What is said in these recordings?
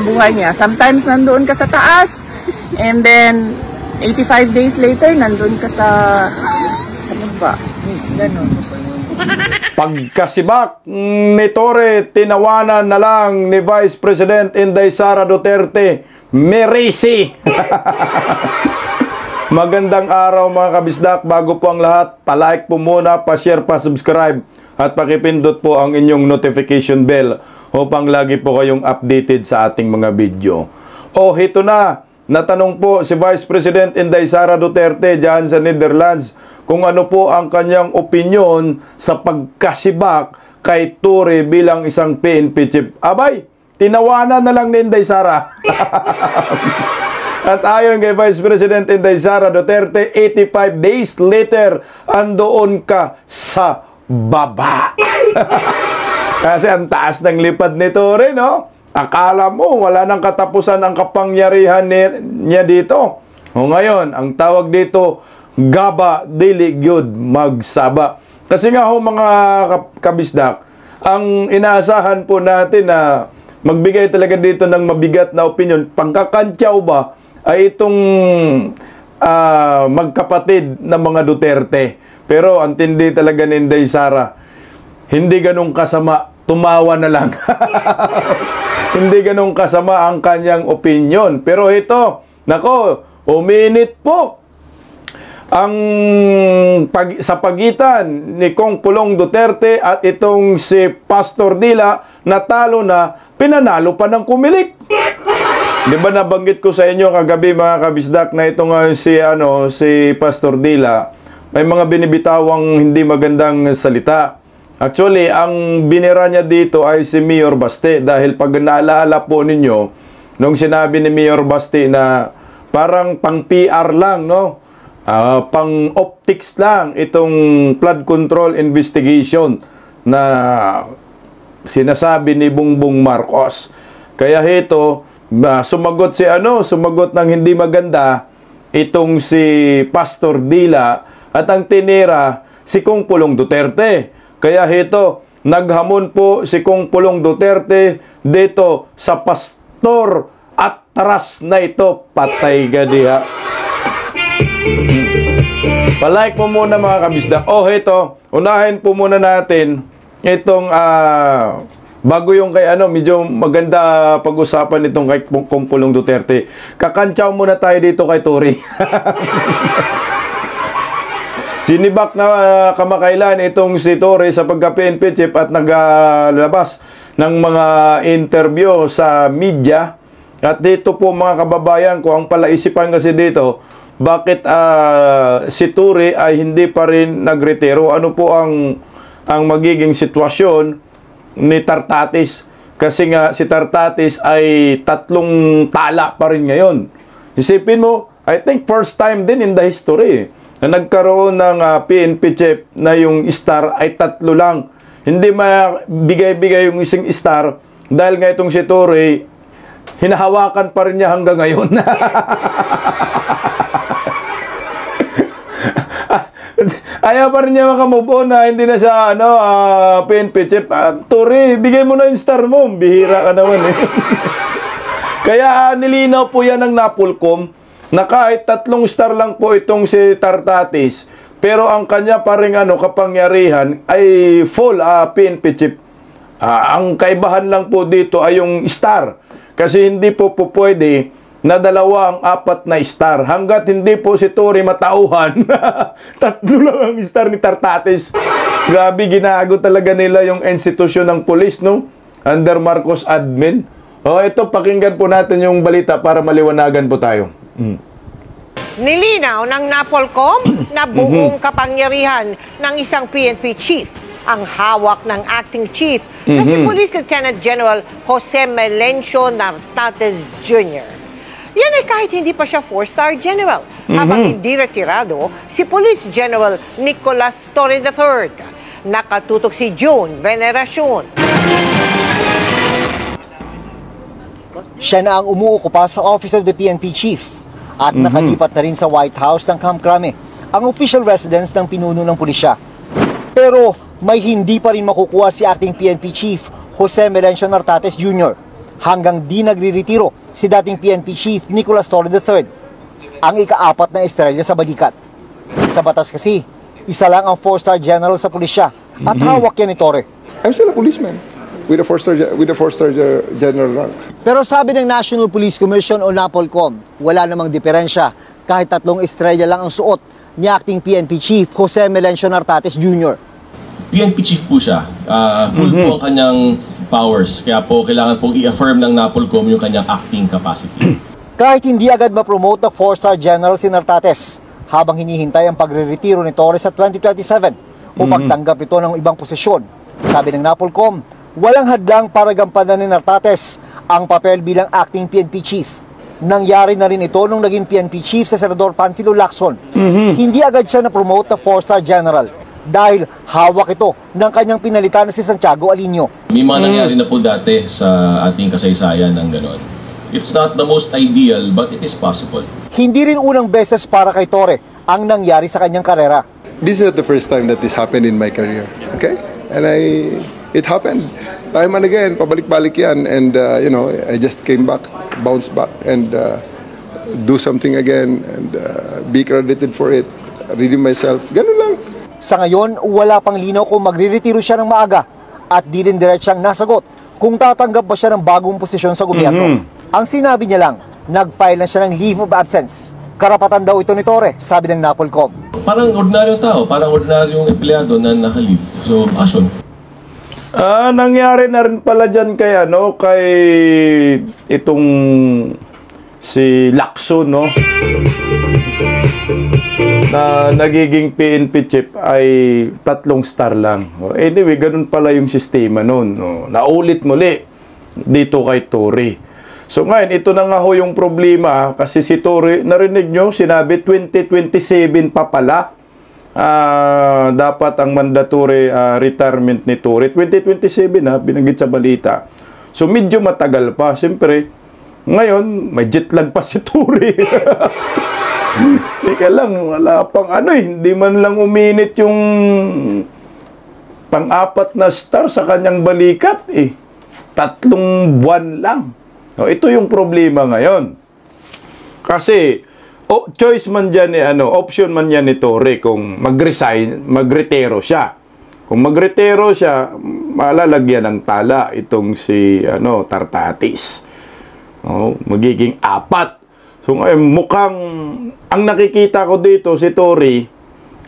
buhay niya. Sometimes nandoon ka sa taas, and then 85 days later, nandoon ka sa baba. Ganon. Pagkasibak ni Torre, tinawanan na lang ni Vice President Inday Sara Duterte, Merisi. Magandang araw mga kabisdak. Bago po ang lahat, palike po muna, pa-share, pa-subscribe at pakipindot po ang inyong notification bell upang lagi po kayong updated sa ating mga video. Ito na, natanong po si Vice President Inday Sara Duterte dyan sa Netherlands kung ano po ang kanyang opinion sa pagkasibak kay Torre bilang isang PNP chief. Abay, tinawanan na lang ni Inday Sara. At ayon kay Vice President Inday Sara Duterte, 85 days later, andoon ka sa baba. Kasi ang taas ng lipad ni Torre, no? Akala mo, wala nang katapusan ang kapangyarihan niya dito. Ngayon, ang tawag dito, gaba dili gyud magsaba. Kasi nga mga kabisdak, ang inaasahan po natin na magbigay talaga dito ng mabigat na opinion, pagkakantyaw ba, ay itong magkapatid na mga Duterte. Pero ang tindi talaga ni Inday Sara, hindi ganun kasama, tumawa na lang. Hindi ganun kasama ang kanyang opinion. Pero ito, nako, uminit po ang sa pagitan ni Kong Pulong Duterte at itong si Pastor Dila, natalo na, pinanalo pa ng kumilik. Di ba nabanggit ko sa inyo kagabi mga kabisdak na ito nga si Pastor Dila, may mga binibitawang hindi magandang salita. Actually, ang binira niya dito ay si Mayor Baste, dahil pag naalala po ninyo, nung sinabi ni Mayor Baste na parang pang PR lang, no? Pang optics lang itong flood control investigation na sinasabi ni Bongbong Marcos. Kaya ito, sumagot ng hindi maganda itong si Pastor Dila at ang tinira si Kong Pulong Duterte. Kaya ito, naghamon po si Kong Pulong Duterte dito sa pastor at taras na ito. Patay ka diha. Palike mo muna mga kabisdak. Ito, unahin po muna natin itong bago yung kay medyo maganda pag-usapan itong kay Kong Pulong Duterte. Kakantsaw muna tayo dito kay Torre. Sinibak na kamakailan itong si Torre sa pagka-PNP chief at naglabas ng mga interview sa media. At dito po mga kababayan ko, ang palaisipan kasi dito, bakit si Torre ay hindi pa rin nagretiro? Ano po ang magiging sitwasyon ni Tartatis? Kasi nga si Tartatis ay 3 tala pa rin ngayon. Isipin mo, I think first time din in the history na nagkaroon ng PNP chief na yung star ay 3 lang. Hindi mabigay-bigay yung isang star dahil nga itong si Torre, hinahawakan pa rin niya hanggang ngayon. Ayaw pa rin niya makamove on na hindi na siya PNP chief. Torre, bigay mo na yung star mo. Bihira ka naman eh. Kaya nilinaw po yan ng Napolcom na kahit 3 star lang po itong si Tartatis, pero ang kanya paring kapangyarihan ay full PNP chief. Ang kaibahan lang po dito ay yung star. Kasi hindi po pwede na 2 ang 4 na star. Hanggat hindi po si Torre matauhan, 3 lang ang star ni Tartatis. Grabe, ginago talaga nila yung institusyon ng pulis, no? Under Marcos admin. Ito, pakinggan po natin yung balita para maliwanagan po tayo. Nilinaw ng Napolcom na buong kapangyarihan ng isang PNP chief ang hawak ng acting chief na si Police Lieutenant General Jose Melencio Nartates Jr. Yan ay kahit hindi pa siya 4-star general, habang hindi retirado si Police General Nicolas Torre III. Nakatutok si June Veneracion. Siya na ang umuukupa sa Office of the PNP Chief at nakalipat na rin sa White House ng Camp Crame, ang official residence ng pinuno ng pulisya. Pero may hindi pa rin makukuha si acting PNP Chief Jose Melencio Nartates Jr. hanggang di nagre-retiro si dating PNP Chief Nicolas Torre III, ang ika-4 na estrella sa balikat. Sa batas kasi, isa lang ang 4-star general sa pulisya at hawak yan ni Torre. I'm still a policeman with a four-star general rank. Pero sabi ng National Police Commission o NAPOLCOM, wala namang diferensya kahit 3 estrella lang ang suot ni acting PNP Chief Jose Melencio Nartates Jr. PNP Chief po siya. Full po ang kanyang powers. Kaya po kailangan pong i-affirm ng NAPOLCOM yung kanyang acting capacity. Kahit hindi agad ma-promote na 4-star general si Nartates, habang hinihintay ang pagre-retiro ni Torre sa 2027 o pagtanggap ito ng ibang posisyon, sabi ng NAPOLCOM, walang hadlang para gampanan ni Nartates ang papel bilang acting PNP Chief. Nangyari na rin ito nung naging PNP Chief sa Senador Panfilo Lacson. Hindi agad siya na-promote na 4-star general dahil hawak ito ng kanyang pinalitan na si Santiago Alinio. May mga nangyari na po dati sa ating kasaysayan ng ganon. It's not the most ideal, but it is possible. Hindi rin unang beses para kay Torre ang nangyari sa kanyang karera. This is not the first time that this happened in my career. Okay? And it happened time and again, pabalik-balik yan. And, I just came back, bounced back, and do something again, and be credited for it, redeem myself. Ganun lang. Sa ngayon, wala pang linaw kung magre-retiro siya ng maaga at di rin diretsang nasagot kung tatanggap ba siya ng bagong posisyon sa gobyerno. Ang sinabi niya lang, nag-file na siya ng leave of absence. Karapatan daw ito ni Torre, sabi ng NAPOLCOM. Parang ordinaryong tao, parang ordinaryong empleyado na naka-leave. So, action. Nangyari na rin pala dyan kay itong si Lacson, no? Na nagiging PNP chief ay 3 star lang. Anyway, ganun pala yung sistema noon. No? Naulit muli dito kay Torre. So ngayon, ito na nga ho yung problema kasi si Torre, narinig nyo, sinabi 2027 pa pala. Dapat ang mandatory retirement ni Torre. 2027 binanggit sa balita. So medyo matagal pa. Siyempre, ngayon, may jet lag pa si Torre. Teka lang, wala pang hindi man lang uminit yung pang-4 na star sa kanyang balikat 3 buwan lang. Ito yung problema ngayon. Kasi, choice man dyan option man yan ni Torre kung mag-resign, magretiro siya. Kung magretiro siya, malalagyan ng tala itong si Tartatis. Magiging 4. So ngayon, mukhang ang nakikita ko dito si Torre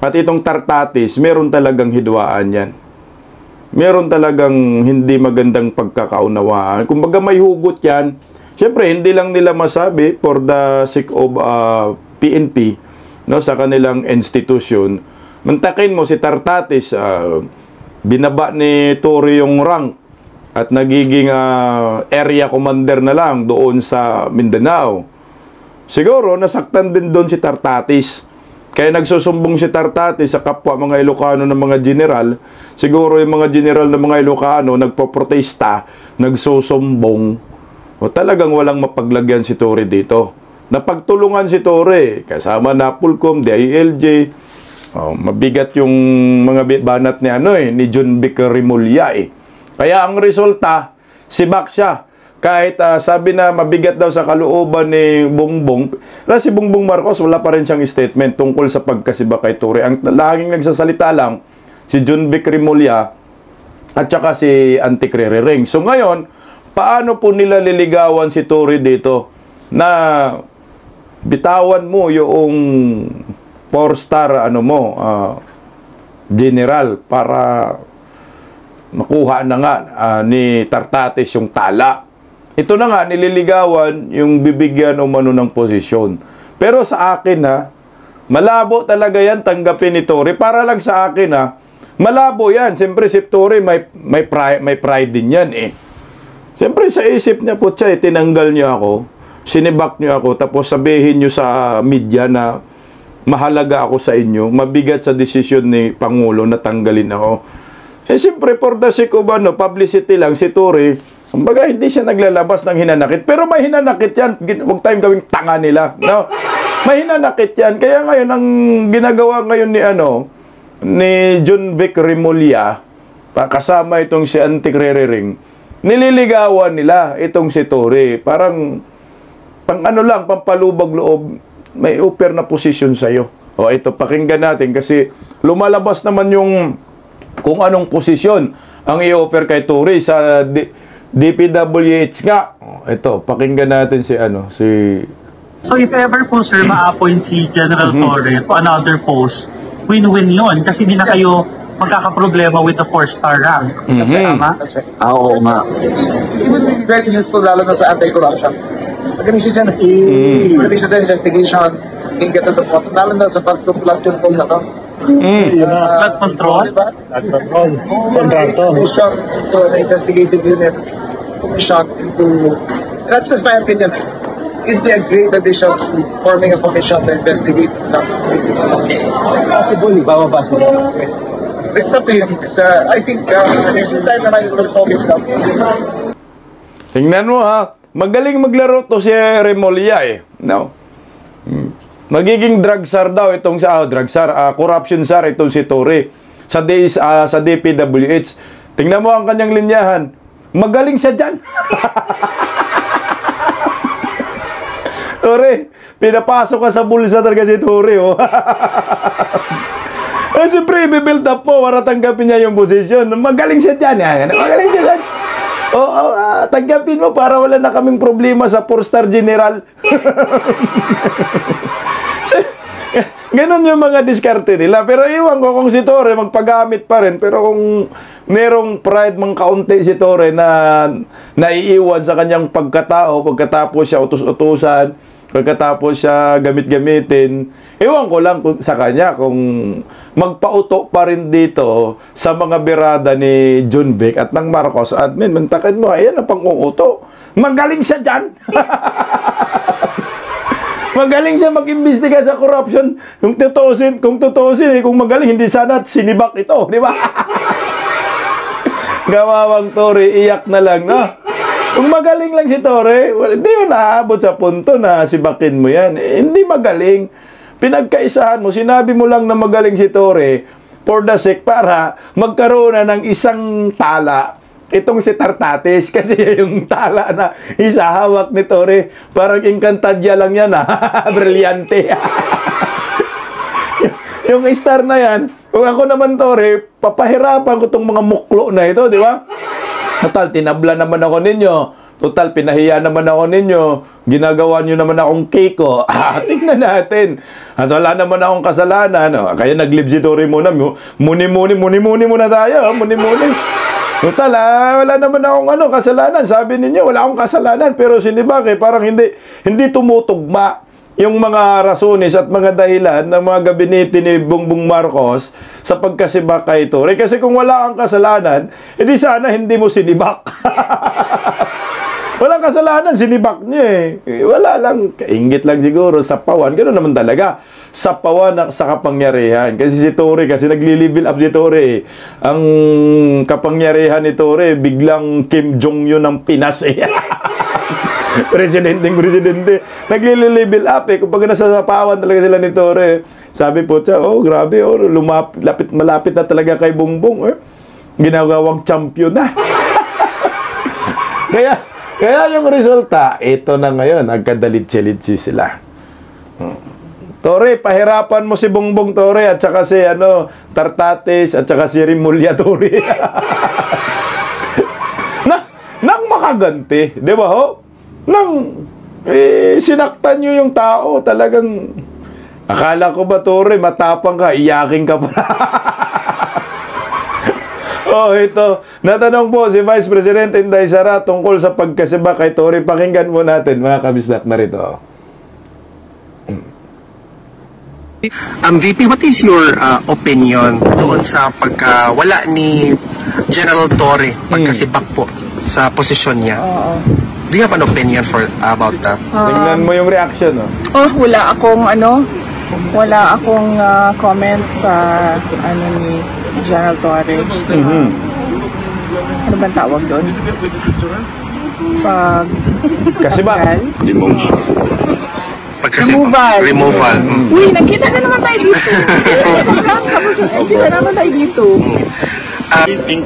at itong Tartatis, meron talagang hidwaan yan. Meron talagang hindi magandang pagkakaunawaan. Kumbaga may hugot yan. Siyempre, hindi lang nila masabi for the sake of PNP, sa kanilang institution. Mantakin mo si Tartatis, binaba ni Torre yung rank at nagiging area commander na lang doon sa Mindanao. Siguro, nasaktan din doon si Tartatis. Kaya nagsusumbong si Tartatis sa kapwa mga Ilocano ng mga general. Siguro yung mga general ng mga Ilocano nagpo-protesta, nagsusumbong. Talagang walang mapaglagyan si Torre dito. Napagtulungan si Torre, kasama NAPOLCOM, DILG. Mabigat yung mga banat ni John Vic Rimulya Kaya ang resulta, sibak siya. Kahit sabi na mabigat daw sa kalooban ni Bongbong, si Bongbong Marcos wala pa rin siyang statement tungkol sa pagkasibak kay Torre. Ang laging nagsasalita lang si John Vic Rimulya at saka si Antique Rereng. So ngayon, paano po nila liligawan si Torre dito na bitawan mo yung 4-star general para makuha na nga ni Tartatis yung tala. Ito na nga, nililigawan yung bibigyan ng posisyon. Pero sa akin malabo talaga yan tanggapin ni Torre. Para lang sa akin malabo yan. Siyempre si Torre may pride din yan Siyempre sa isip niya po tinanggal niyo ako, sinibak niyo ako, tapos sabihin niyo sa media na mahalaga ako sa inyo, mabigat sa desisyon ni Pangulo na tanggalin ako. Siyempre for the sake of publicity lang si Torre, kumbaga hindi siya naglalabas ng hinanakit. Pero may hinanakit yan. Huwag tayong gawing tanga nila. No? May hinanakit yan. Kaya ngayon, ang ginagawa ngayon ni John Vic Rimulya, kasama itong si Antique Rereng, nililigawan nila itong si Torre. Parang, pang ano lang, pampalubag loob, may offer na posisyon sa'yo. O ito, pakinggan natin kasi lumalabas naman yung kung anong posisyon ang i-offer kay Torre sa DPWH nga. O, ito, pakinggan natin si So if ever po sir ma-appoint si General Torre to another post, win-win yun kasi hindi na kayo magkakaproblema with the 4-star rank. That's tama? That's right. Oo nga. It would be very useful lalo na sa anti-corruption. Magaling siya dyan. Magaling siya sa investigation. Can get to the bottom. Lalo na sa flood control na to. Flood control? Diba? Flood control. Contractor. Commission to the investigative unit. Commission into... That's just my opinion. It'd be a great addition to forming a commission to investigate that. Possible, bababa siya. It's up to him. I think every time naman it will solve itself. Tingnan mo ha, magaling maglaro to si Remulla eh. No? Magiging drug czar daw itong corruption czar itong si Torre sa DPWH. Tingnan mo ang kanyang linyahan. Magaling siya dyan. Torre, pinapasok ka sa bulsa talaga si Torre, oh. Eh, siyempre, i-build up po para tanggapin niya yung posisyon. Magaling siya dyan, yan. Magaling siya dyan. Tanggapin mo para wala na kaming problema sa 4-star general. Ganon yung mga diskarte nila. Pero iwan ko kung si Torre magpagamit pa rin. Pero kung merong pride mang kaunti si Torre na naiiwan sa kanyang pagkatao, pagkatapos siya utos-utusan, pagkatapos siya gamit-gamitin, ewan ko lang sa kanya kung magpauto pa rin dito sa mga birada ni John Vic at ng Marcos admin. Mantakin mo, ayan ang pang-uuto. Magaling siya dyan. Magaling siya mag-imbestiga sa corruption. Kung tutusin, kung magaling, hindi sana sinibak ito, di ba? Gawawang Torre, iyak na lang, no? Kung magaling lang si Torre, hindi mo naaabot sa punto na sibakin mo yan. Hindi magaling. Pinagkaisahan mo, sinabi mo lang na magaling si Torre for the sake para magkaroon na ng isang tala. Itong si Tartates, kasi yung tala na isahawak ni Torre, parang Encantadja lang yan, Brilyante. Yung star na yan, kung ako naman Torre, papahirapan ko itong mga muklo na ito, di ba? Total, tinabla naman ako ninyo. Total, pinahiya naman ako ninyo. Ginagawa nyo naman akong keko. Tignan natin. At wala naman akong kasalanan. Kaya nag-live si Torre muna. Muni-muni muna tayo. Muni-muni. Total, wala naman akong kasalanan. Sabi ninyo, wala akong kasalanan. Pero sinibake, parang hindi tumutugma yung mga rasones at mga dahilan ng mga gabinete ni Bongbong Marcos sa pagkasibak kay Torre. Kasi kung wala kang kasalanan, edi sana hindi mo sinibak. Walang kasalanan, sinibak niya eh. Wala lang, kaingit lang siguro, sapawan. Ganoon naman talaga. Sapawan sa kapangyarihan. Kasi si Torre, kasi nagli-level up si Torre eh. Ang kapangyarihan ni Torre, biglang Kim Jong-un ng Pinas eh. Presidente. Nagli-level up eh. Kung nasa sapawan talaga sila ni Torre. Sabi po siya, grabe, malapit na talaga kay Bongbong. Ginagawang champion na. Kaya yung resulta, ito na ngayon, nagkadalit-silitsi sila. Torre, pahirapan mo si Bongbong Torre at saka si Tartates at saka si Remulla Torre. Nang makaganti, di ba ho? Sinaktan nyo yung tao, talagang akala ko ba Torre, matapang ka, iyaking ka pa. Ito. Natanong po si Vice President Inday Sara tungkol sa pagkasibak kay Torre. Pakinggan mo natin, mga kabisdak na rito. VP, what is your opinion doon sa pagkawala ni General Torre pagkasibak po sa posisyon niya? Do you have an opinion about that? Tingnan mo yung reaction, wala akong comment sa ni General Torre. Ano bang tawag doon? Kasibak. Removal. Uy, nagkita na naman tayo dito. Nagkita na naman tayo dito. I think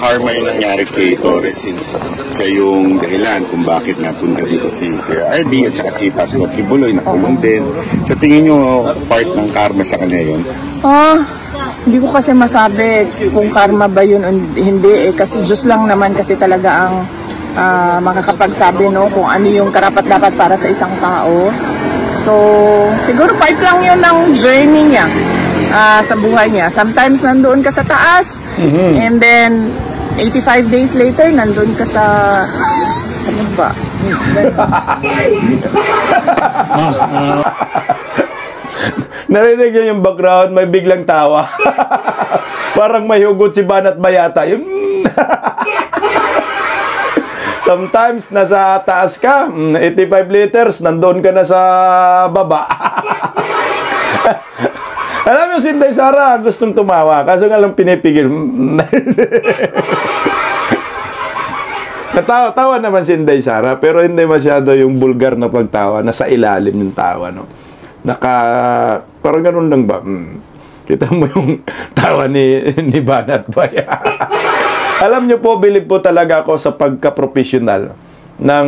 karma yung nangyari kay Torres since siya yung dahilan kung bakit napunta dito si RD at saka si Pastor Kibuloy nakulong din. Sa tingin nyo, part ng karma sa kanya yun? Hindi ko kasi masabi kung karma ba yun o hindi kasi Diyos lang naman kasi talaga ang makakapagsabi no kung ano yung karapat-dapat para sa isang tao. So siguro part lang yun ng journey niya sa buhay niya. Sometimes nandoon ka sa taas and then 85 days later nandoon ka sa baba. Narinig niyo yung background, may biglang tawa. Parang may hugot si Banat Bayata. Yun. Sometimes nasa taas ka, 85 liters, nandoon ka na sa baba. Alam mo, si Inday Sara gustong tumawa, kaso nga lang pinipigil. Natawa naman si Inday Sara, pero hindi masyado yung bulgar na pagtawa, nasa ilalim yung tawa, no? Parang ganun lang ba? Kita mo yung tawa ni Banat Bayata. Alam nyo po, bilib po talaga ako sa pagka-professional ng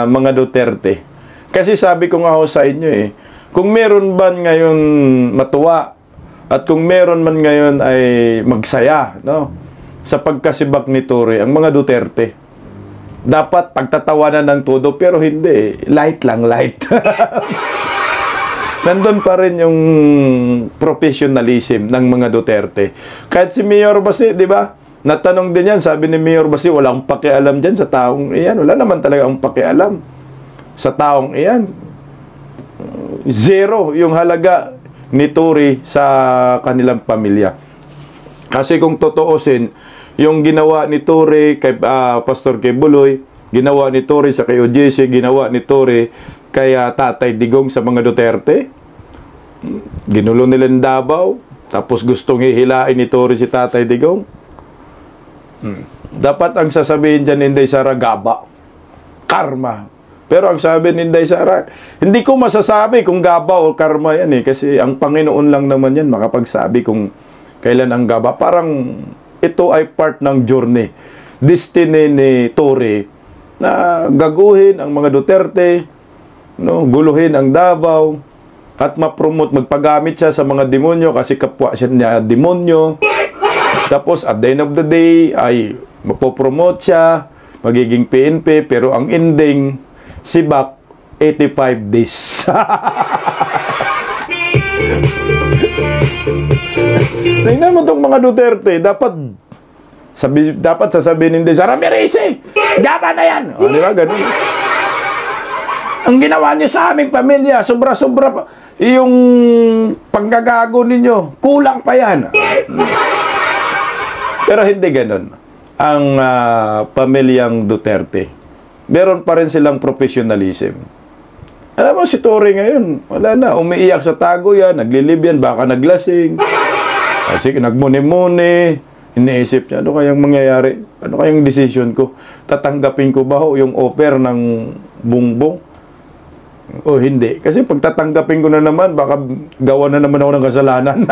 mga Duterte. Kasi sabi ko nga ho sa inyo kung meron man ngayon matuwa at kung meron man ngayon ay magsaya, no? Sa pagkasibak ni Torre, ang mga Duterte. Dapat pagtatawanan ng todo, pero hindi. Light lang, light. Nandun pa rin yung professionalism ng mga Duterte. Kahit si Mayor Basi, di ba? Natanong din yan, sabi ni Mayor Basi, walang pakialam dyan sa taong iyan. Wala naman talaga ang pakialam sa taong iyan. Zero yung halaga ni Tory sa kanilang pamilya. Kasi kung totoosin, yung ginawa ni Tory kay Pastor Kibuloy, ginawa ni Tory sa kay OJC, ginawa ni Tory kay Tatay Digong sa mga Duterte, ginulo nila ng Davao, tapos gustong hihilain ni Tory si Tatay Digong. Dapat ang sasabihin dyan ni Inday Sara, gaba, karma. Pero ang sabi ni Inday Sara, hindi ko masasabi kung gaba o karma yan kasi ang Panginoon lang naman yan makapagsabi kung kailan ang gaba. Parang ito ay part ng journey, destiny ni Tory na gaguhin ang mga Duterte, no, guluhin ang Davao at ma-promote, magpagamit siya sa mga demonyo kasi kapwa siya niya demonyo. Tapos at the end of the day ay mapopromote siya, magiging PNP, pero ang ending sibak 85 days. Tingnan mo itong mga Duterte, dapat sasabihin hindi, Sara Merisi, gaba na yan. O, di ba? Ganun. Ang ginawa niyo sa aming pamilya, sobra-sobra pa. Yung panggagago ninyo, kulang pa yan. Pero hindi ganun. Ang pamilyang Duterte, meron pa rin silang professionalism. Alam mo, si Tory ngayon, wala na. Umiiyak sa tago yan, naglilib yan, baka naglasing. Kasi nagmuni-muni, iniisip niya, ano kayang mangyayari? Ano kayang decision ko? Tatanggapin ko ba yung offer ng Bongbong? O hindi. Kasi pag tatanggapin ko na naman, baka gawa na naman ako ng kasalanan.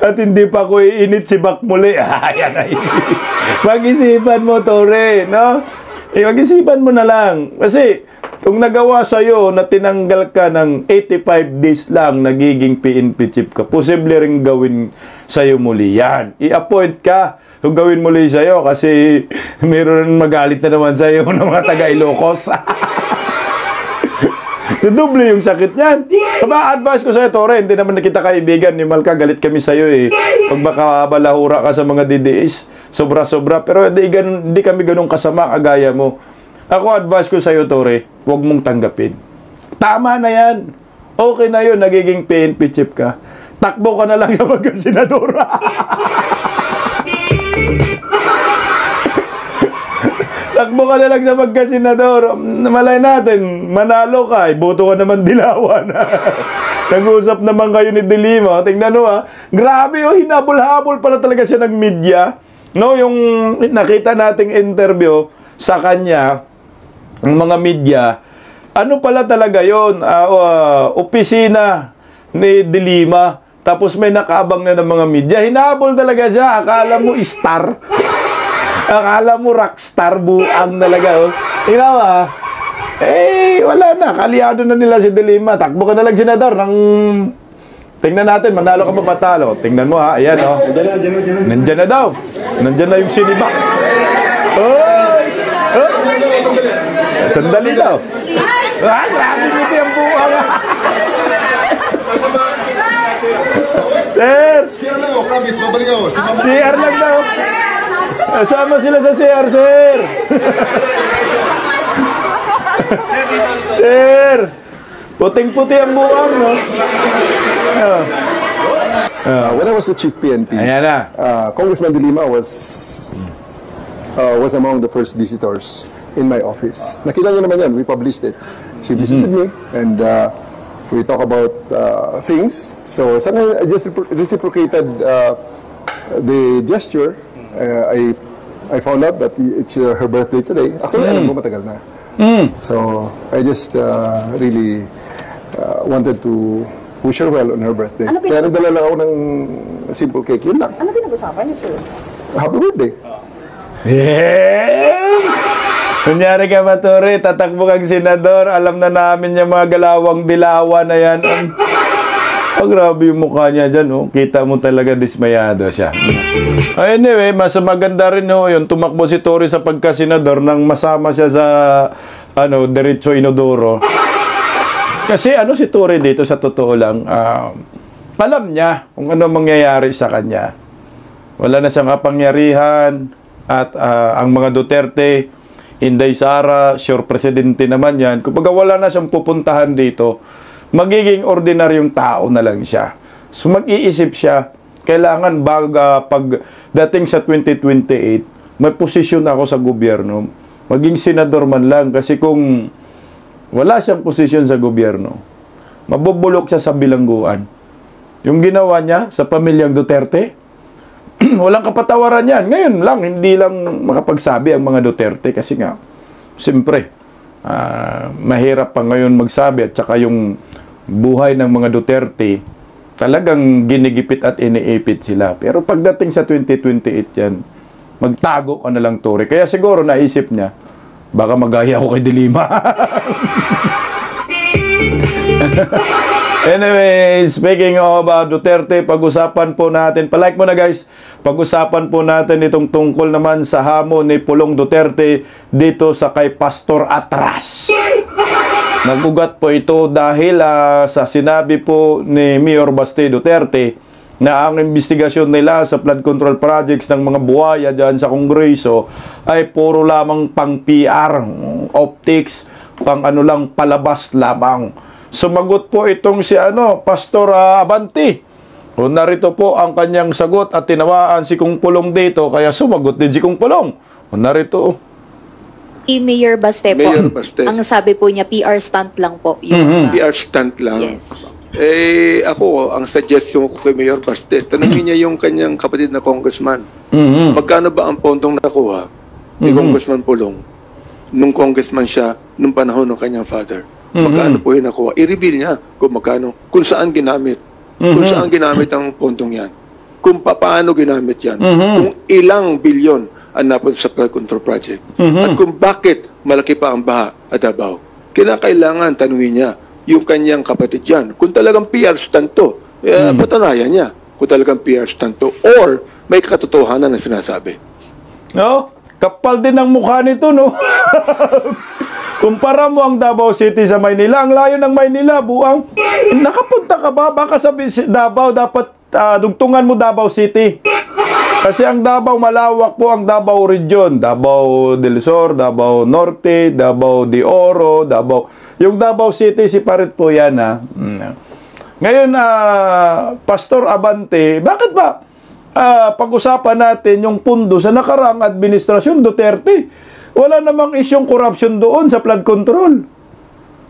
At hindi pa ko iinit si Bak muli. Ayan na mag-isipan mo, Tory, no? Mag-isipan mo na lang. Kasi kung nagawa sa'yo na tinanggal ka ng 85 days lang, nagiging PNP chief ka, posible rin gawin sa'yo muli yan. I-appoint ka kung gawin muli sa'yo kasi meron magalit na naman sa'yo ng mga taga-Ilocos. Dudoble yung sakit niyan. Advice ko sa'yo, Tory, hindi naman na kita kaibigan ni Malka, galit kami sa'yo pag makabalahura ka sa mga DDS, sobra-sobra, pero hindi kami ganun kasama kagaya mo. Ako, advice ko sa'yo, Tory, huwag mong tanggapin. Tama na yan. Okay na yun, nagiging PNP chief ka. Takbo ka na lang sa pagkasenadora. Takbo ka na lang sa pagkasenador. Malay natin, manalo ka, boto ka naman Dilawan. Nag-usap naman kayo ni Dilima. Tingnan mo grabe hinabol-habol pala talaga siya ng media. No, yung nakita nating interview sa kanya, ng mga media, ano pala talaga yon? Opisina ni Dilima. Tapos may nakaabang na ng mga media. Hinabol talaga siya. Akala mo star. Akala mo rockstar. Buang talaga. Oh. Inawa. Wala na. Kaliado na nila si De Lima. Takbo ka na lang, senador. Tingnan natin. Manalo ka ba matalo? Tingnan mo ha. Ayan oh. Nandyan na daw. Nandyan na yung sinibak. Sandali daw. Grabe nito yung buang. Sir! CR lang ako, promise, babalik ako. CR lang daw. Sama sila sa CR, sir. Sir! Puting-puti ang buang, no? When I was the chief PNP, Ayan na. Congressman De Lima was among the first visitors in my office. Nakita niyo naman yan, we published it. She visited me and we talk about things. So sana I just reciprocated the gesture. I found out that it's her birthday today. Actually, alam ko matagal na. So I just really wanted to wish her well on her birthday. Kaya nagdala lang ako ng simple cake. Yun lang. Ano pinag-usapan niyo, sir? Happy birthday. Kunyari ka ba, Tore? Tatakbo kang senador. Alam na namin yung mga galawang dilawan na yan. Grabe yung mukha niya dyan. Oh. Kita mo talaga dismayado siya. Anyway, mas maganda rin yung tumakbo si Tore sa pagka-senador nang masama siya sa Diretso Inodoro. Kasi si Tore dito sa totoo lang, alam niya kung ano mangyayari sa kanya. Wala na siyang kapangyarihan at ang mga Duterte, Inday Sara, sure presidente naman yan. Kumbaga wala na siyang pupuntahan dito. Magiging ordinaryong tao na lang siya. So mag-iisip siya, kailangan pagdating sa 2028, may posisyon ako sa gobyerno. Maging senador man lang kasi kung wala siyang posisyon sa gobyerno, mabubulok siya sa bilangguan. Yung ginawa niya sa pamilyang Duterte, walang kapatawaran yan. Ngayon lang, hindi lang makapagsabi ang mga Duterte kasi nga, siyempre, mahirap pa ngayon magsabi at saka yung buhay ng mga Duterte, talagang ginigipit at iniipit sila. Pero pagdating sa 2028 yan, magtago ka na lang, Tore. Kaya siguro naisip niya, baka magaya ako kay De Lima. Anyway, speaking of Duterte, pag-usapan po natin, palike mo na guys, pag-usapan po natin itong tungkol naman sa hamon ni Pulong Duterte dito sa kay Pastor Atras. Nagugat po ito dahil sa sinabi po ni Mayor Baste Duterte na ang investigasyon nila sa flood control projects ng mga buhaya dyan sa Kongreso ay puro lamang pang PR, optics, pang palabas lamang. Sumagot po itong si Pastor Abante. O narito po ang kanyang sagot at tinawaan si Kung Pulong dito kaya sumagot din si Kung Pulong. O narito. Mayor Baste po. Mayor Baste. Ang sabi po niya, PR stunt lang po. Yung, PR stunt lang? Yes. Ako, ang suggestion ko kay Mayor Baste, tanungin niya yung kanyang kapatid na congressman. Magkano ba ang pondong nakuha ni Congressman Pulong nung congressman siya nung panahon ng kanyang father? Magkano po yung nakuha? I-reveal niya kung magkano, kung saan ginamit. Kung saan ginamit ang pondong yan. Kung paano ginamit yan. Kung ilang bilyon ang napunta sa flood control project. At kung bakit malaki pa ang baha at Davao. Kailangan tanungin niya yung kanyang kapatid yan. Kung talagang PR stunt to, patunayan niya. Kung talagang PR stunt to, or may katotohanan na sinasabi. No? Kapal din ang mukha nito, no? Kumpara mo ang Davao City sa Maynila, ang layo ng Maynila, buang. Nakapunta ka ba? Baka sabi Davao, dapat dugtungan mo Davao City. Kasi ang Davao, malawak po ang Davao region. Davao del Sur, Davao Norte, Davao de Oro, Davao. Yung Davao City, siparit po yan, ha? Ngayon, Pastor Abante, bakit ba pag-usapan natin yung pundo sa nakaraang administrasyon Duterte? Wala namang isyong corruption doon sa flood control.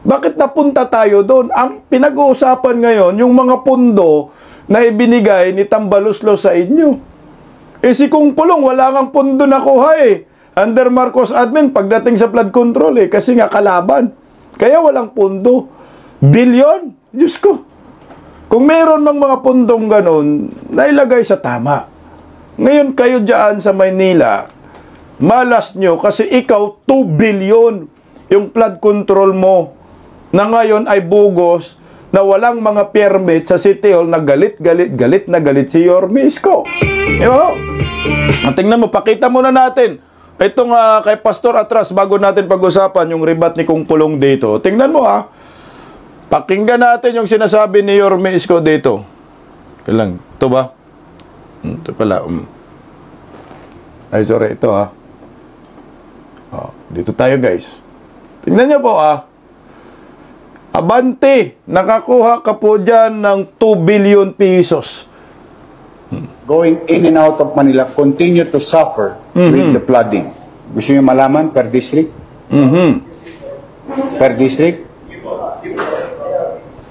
Bakit napunta tayo doon? Ang pinag-uusapan ngayon, yung mga pundo na ibinigay ni Tambaluslo sa inyo. Si Kung Pulong, wala ngang pundo nakuha under Marcos admin pagdating sa flood control kasi nga kalaban. Kaya walang pundo. Bilyon? Diyos ko. Kung meron mang mga pundong ganun, nailagay sa tama. Ngayon kayo dyan sa Maynila, malas nyo kasi ikaw 2 billion yung flood control mo na ngayon ay bugos na walang mga permit sa City Hall na galit si Yorme Isko. Tingnan mo, pakita muna natin. Itong kay Pastor Atras, bago natin pag-usapan yung rebat ni Kung Pulong dito. Tingnan mo pakinggan natin yung sinasabi ni Yorme Isko dito. Kailang, ito ba? Ito pala. Ay, sorry, ito dito tayo guys. Tingnan niyo po Abante, nakakuha ka po dyan ng 2 billion pesos. Going in and out of Manila continue to suffer with the flooding. Gusto niyo malaman per district? Per district?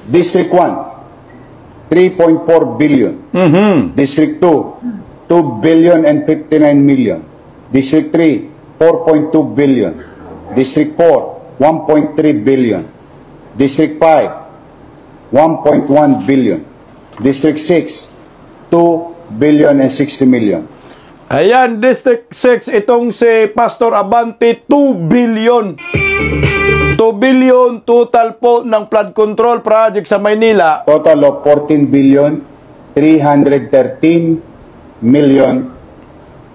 District 1, 3.4 billion. District 2, 2 billion and 59 million. District 3, 4.2 billion. District 4, 1.3 billion. District 5, 1.1 billion. District 6, 2 billion and 60 million. Ayan, District 6, itong si Pastor Abante, 2 billion. 2 billion total po ng flood control project sa Maynila. Total of 14 billion, 313 million,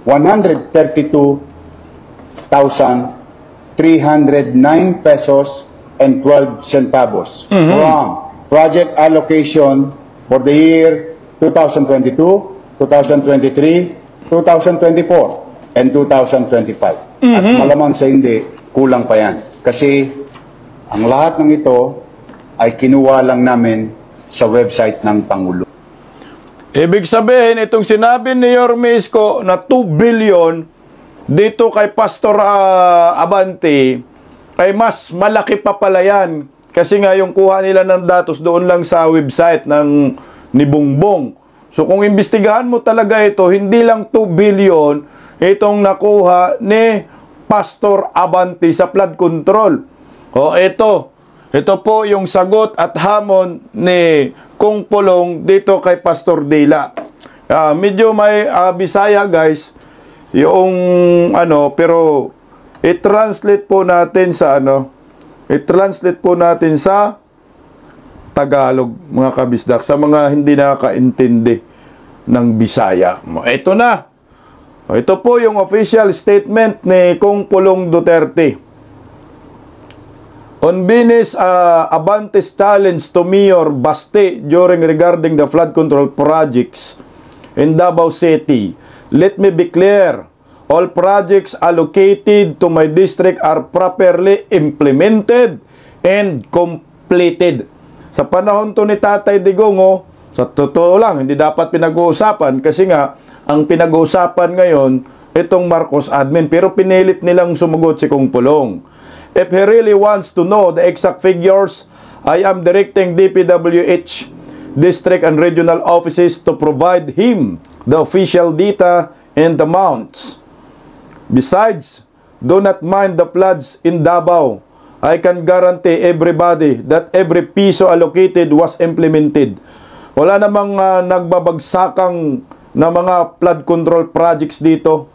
132,309 pesos and 12 centavos from project allocation for the year 2022, 2023, 2024, and 2025. At malamang sa hindi, kulang pa yan. Kasi ang lahat ng ito ay kinuha lang namin sa website ng Pangulo. Ibig sabihin, itong sinabi ni Yorme Isko na 2 billion dito kay Pastor Abante, ay mas malaki pa pala yan. Kasi nga yung kuha nila ng datos doon lang sa website ni Bongbong. So kung imbestigahan mo talaga ito, hindi lang 2 billion itong nakuha ni Pastor Abante sa flood control. Ito po yung sagot at hamon ni Kung Pulong dito kay Pastor Dela. Medyo may Bisaya guys, yung pero i-translate po natin sa Tagalog, mga kabisdak, sa mga hindi nakakaintindi ng Bisaya. Ito na. Ito po yung official statement ni Kung Pulong Duterte. On Binis Abante's challenge to Mayor Baste regarding the flood control projects in Davao City. Let me be clear. All projects allocated to my district are properly implemented and completed. Sa panahon to ni Tatay Digong, sa totoo lang, hindi dapat pinag-uusapan kasi nga, ang pinag-uusapan ngayon, itong Marcos admin. Pero pinilit nilang sumagot si Kung Pulong. If he really wants to know the exact figures, I am directing DPWH, district and regional offices to provide him the official data and amounts. Besides, do not mind the floods in Davao. I can guarantee everybody that every piso allocated was implemented. Wala namang nagbabagsakang na mga flood control projects dito.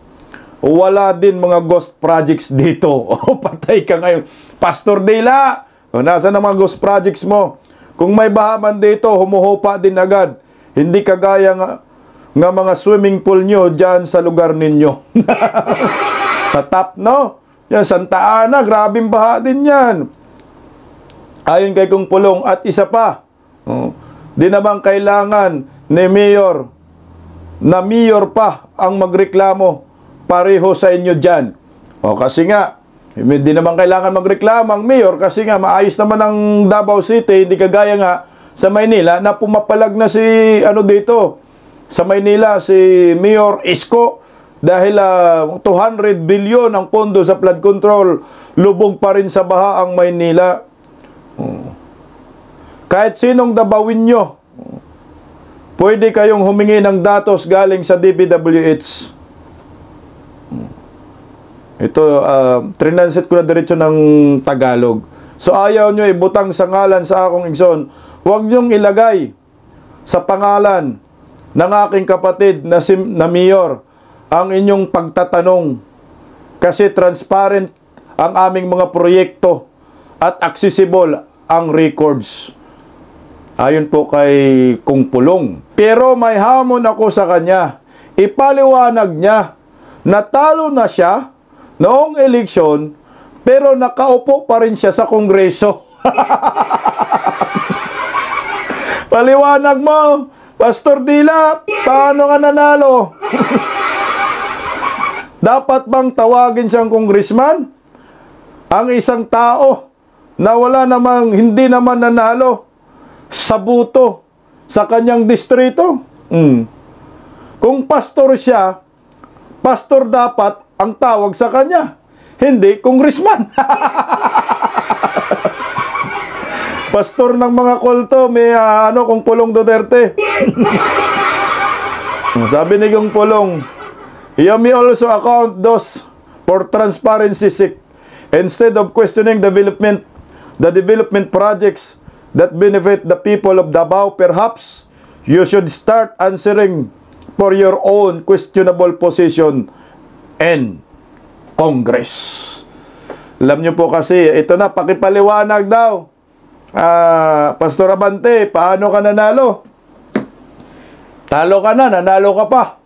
Wala din mga ghost projects dito. Patay ka ngayon. Pastor Dela, nasaan ang mga ghost projects mo? Kung may bahaman dito, humuhupa din agad. Hindi kagaya nga mga swimming pool nyo dyan sa lugar ninyo. Sa top, no? Yan, Santa Ana, grabing baha din yan. Ayon kay Kung Pulong. At isa pa, di naman kailangan ni Mayor na Mayor pa ang magreklamo pareho sa inyo dyan. Kasi nga, hindi naman kailangan magreklamo ang Mayor kasi nga maayos naman ang Davao City, hindi kagaya nga sa Maynila na pumapalag na si dito sa Maynila si Mayor Isko dahil 200 billion ang pondo sa flood control, lubog pa rin sa baha ang Maynila. Kahit sinong dabawin nyo, pwede kayong humingi ng datos galing sa DPWH. Ito, trinansit ko na diretso ng Tagalog. So ayaw nyo ibutang sa ngalan sa akong igsoon. Huwag nyong ilagay. sa pangalan ng aking kapatid na mayor ang inyong pagtatanong kasi transparent ang aming mga proyekto at accessible ang records. Ayon po kay Kung Pulong. Pero may hamon ako sa kanya. Ipaliwanag niya na talo na siya noong eleksyon pero nakaupo pa rin siya sa Kongreso. Paliwanag mo, Pastor Dila, paano ka nanalo? Dapat bang tawagin siyang congressman? Ang isang tao na hindi naman nanalo sa buto sa kanyang distrito. Kung pastor siya, pastor dapat ang tawag sa kanya, hindi congressman. Pastor ng mga kulto, may Kung Pulong Duterte. Sabi ni Kung Pulong, you may also account those for transparency sake. Instead of questioning the development projects that benefit the people of Davao, perhaps you should start answering for your own questionable position in Congress. Alam nyo po kasi, ito na, pakipaliwanag daw. Pastor Abante, paano ka nanalo? Talo ka na, nanalo ka pa.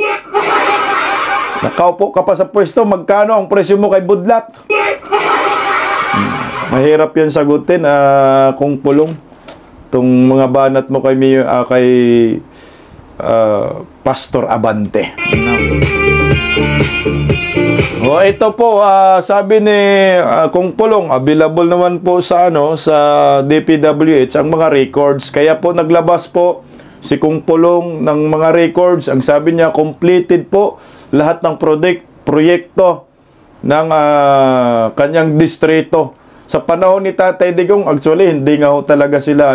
Nakaupo ka pa sa pwesto, magkano ang presyo mo kay Budlat? Mahirap yan sagutin, Kung Pulong. Itong mga banat mo kay Pastor Abante. Ito po, sabi ni Kung Pulong, available naman po sa DPWH ang mga records. Kaya po naglabas po si Kung Pulong ng mga records. Ang sabi niya, completed po lahat ng proyekto ng kanyang distrito. Sa panahon ni Tatay Digong, actually, hindi nga ho talaga sila,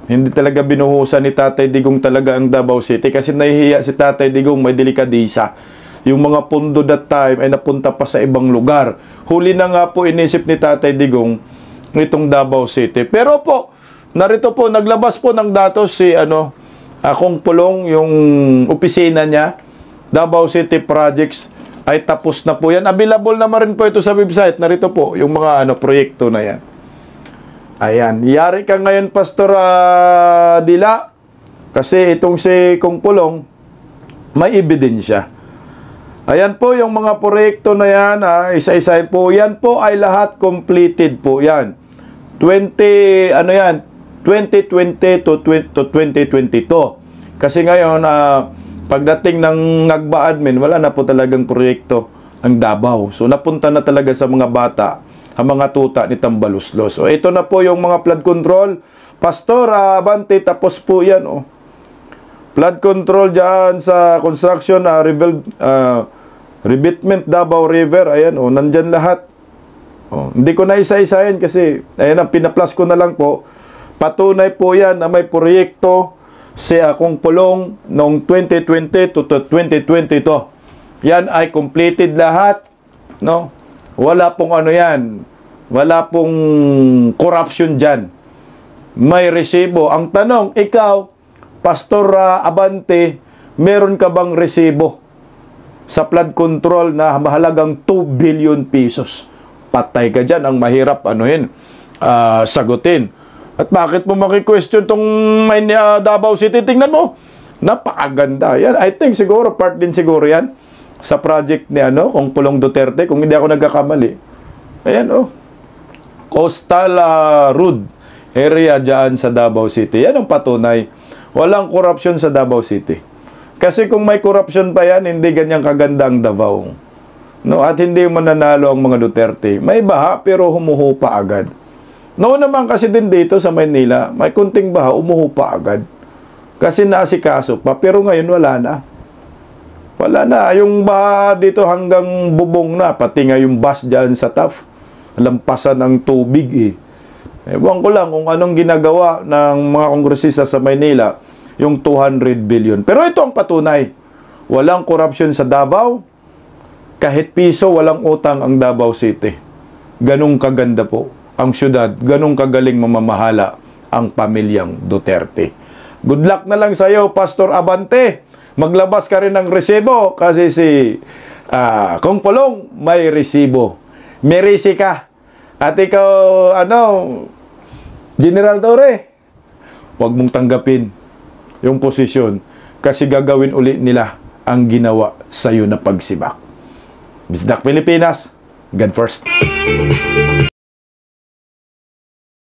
hindi talaga binuhusan ni Tatay Digong talaga ang Davao City kasi nahihiya si Tatay Digong, may delikadisa. Yung mga pundo that time ay napunta pa sa ibang lugar. Huli na nga po inisip ni Tatay Digong itong Davao City. Pero po, narito po, naglabas po ng datos si Kung Pulong, yung opisina niya, Davao City Projects, ay tapos na po yan. Available naman rin po ito sa website. Narito po, yung mga proyekto na yan. Ayan. Yari ka ngayon, Pastor Dila. Kasi itong si Kung Pulong, may ebidensya. Ayan po yung mga proyekto na yan. Isa-isa po. Yan po ay lahat completed po yan. 2020 to 2022. Kasi ngayon, pagdating ng Ngagba admin, wala na po talagang proyekto ang Davao. So, napunta na talaga sa mga bata, ang mga tuta ni Tambaluslos. So, ito na po yung mga flood control. Pastor Abante, tapos po yan. Flood control dyan sa construction, revetment Davao River. Ayan, nandyan lahat. Hindi ko na isa-isahin kasi, ayan, pinaplus ko na lang po. Patunay po yan na may proyekto si Kung Pulong noong 2020 to 2022. Yan ay completed lahat, no? Wala pong yan. Wala pong corruption dyan. May resibo. Ang tanong, ikaw, Pastor Abante, meron ka bang resibo sa flood control na mahalagang 2 billion pesos? Patay ka dyan. Ang mahirap, sagutin. At bakit mo maki-question tong Davao City? Tingnan mo. Napakaganda. Yan, I think siguro, part din siguro yan sa project ni Kung Pulong Duterte, kung hindi ako nagkakamali. Ayan, Coastal Road area dyan sa Davao City. Yan ang patunay. Walang korupsyon sa Davao City. Kasi kung may korupsyon pa yan, hindi ganyang kaganda ang Davao. No? At hindi mananalo ang mga Duterte. May baha, pero humuhupa agad. Noon naman kasi din dito sa Maynila, may kunting baha, umuhupa agad. Kasi naasikaso pa, pero ngayon wala na. Wala na. Yung baha dito hanggang bubong na, pati nga yung bus dyan sa TAF, lampasan ng tubig Ewan ko lang kung anong ginagawa ng mga kongresista sa Maynila, yung 200 billion. Pero ito ang patunay. Walang korupsyon sa Davao, kahit piso walang utang ang Davao City. Ganong kaganda po ang syudad, ganong kagaling mamamahala ang pamilyang Duterte. Good luck na lang sa'yo, Pastor Abante. Maglabas ka rin ng resibo kasi si Kong Pulong may resibo. May resi ka. At ikaw, General Torre, huwag mong tanggapin yung posisyon kasi gagawin uli nila ang ginawa sa'yo na pagsibak. Bisdak Pilipinas, God first.